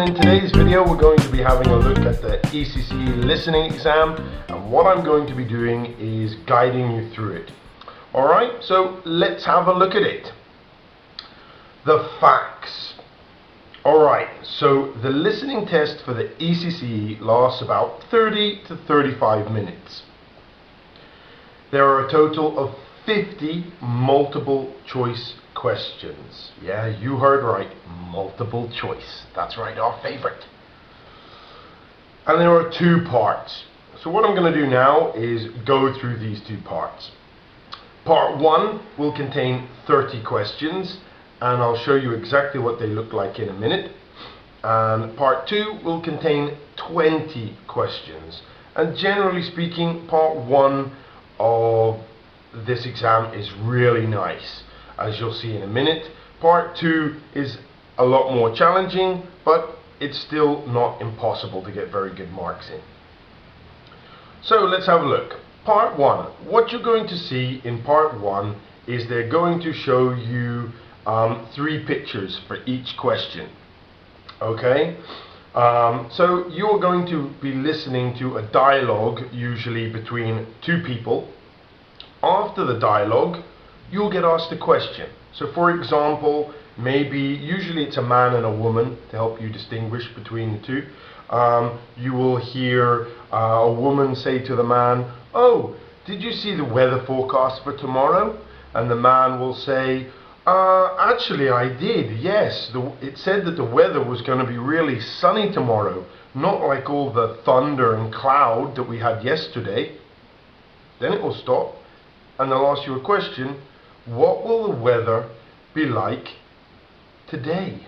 in today's video we're going to be having a look at the ECC listening exam, and what I'm going to be doing is guiding you through it. Alright, so let's have a look at it. The facts. Alright, so the listening test for the ECC lasts about 30 to 35 minutes. There are a total of 50 multiple choice questions. Yeah, you heard right, multiple choice. That's right, our favorite. And there are two parts. So what I'm going to do now is go through these two parts. Part 1 will contain 30 questions, and I'll show you exactly what they look like in a minute. And part 2 will contain 20 questions. And generally speaking, part 1 of this exam is really nice, as you'll see in a minute. Part 2 is a lot more challenging, but it's still not impossible to get very good marks in. So let's have a look. Part 1. What you're going to see in part 1 is they're going to show you 3 pictures for each question. Okay? So you're going to be listening to a dialogue, usually between 2 people. After the dialogue, you'll get asked a question. So for example, usually it's a man and a woman to help you distinguish between the two. You will hear a woman say to the man, "Oh, did you see the weather forecast for tomorrow?" And the man will say, "Actually I did, yes. It said that the weather was going to be really sunny tomorrow, not like all the thunder and cloud that we had yesterday." Then it will stop, and they'll ask you a question: what will the weather be like today?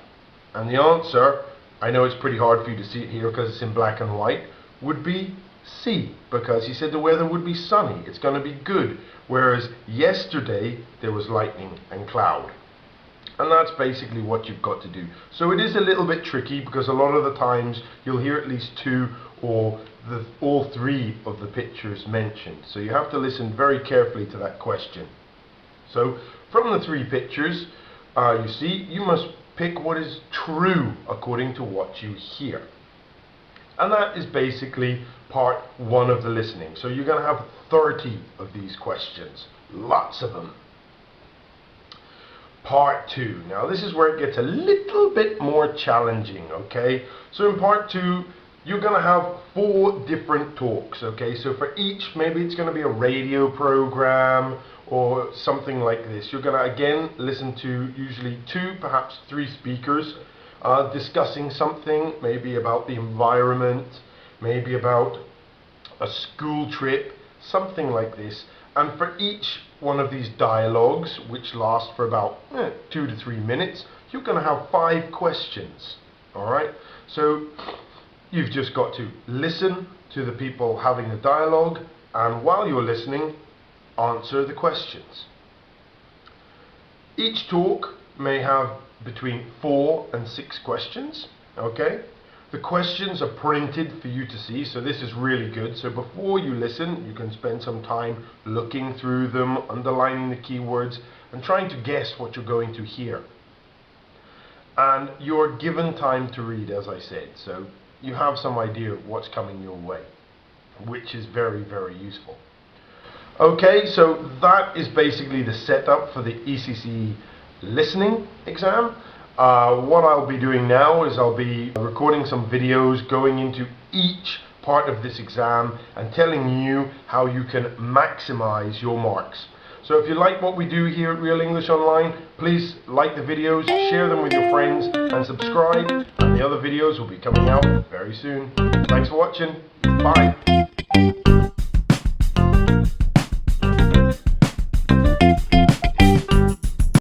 And the answer, I know it's pretty hard for you to see it here because it's in black and white, would be C, because he said the weather would be sunny, it's going to be good, whereas yesterday there was lightning and cloud. And that's basically what you've got to do. So it is a little bit tricky because a lot of the times you'll hear at least 2 or all 3 of the pictures mentioned. So you have to listen very carefully to that question. So from the 3 pictures, you see, you must pick what is true according to what you hear. And that is basically part 1 of the listening. So you're going to have 30 of these questions, lots of them. Part 2. Now this is where it gets a little bit more challenging, okay? So in part 2, you're going to have 4 different talks, okay? So for each, maybe it's going to be a radio program or something like this. You're going to again listen to usually 2, perhaps 3 speakers discussing something, maybe about the environment, maybe about a school trip, something like this. And for each one of these dialogues, which last for about 2 to 3 minutes, you're going to have 5 questions. Alright? So you've just got to listen to the people having the dialogue, and while you're listening, answer the questions. Each talk may have between 4 and 6 questions. Okay? The questions are printed for you to see, so this is really good. So before you listen, you can spend some time looking through them, underlining the keywords, and trying to guess what you're going to hear. And you're given time to read, as I said, so you have some idea of what's coming your way, which is very, very useful. Okay, so that is basically the setup for the ECC listening exam. What I'll be doing now is I'll be recording some videos going into each part of this exam and telling you how you can maximize your marks. So if you like what we do here at Real English Online, please like the videos, share them with your friends, and subscribe. And the other videos will be coming out very soon. Thanks for watching. Bye.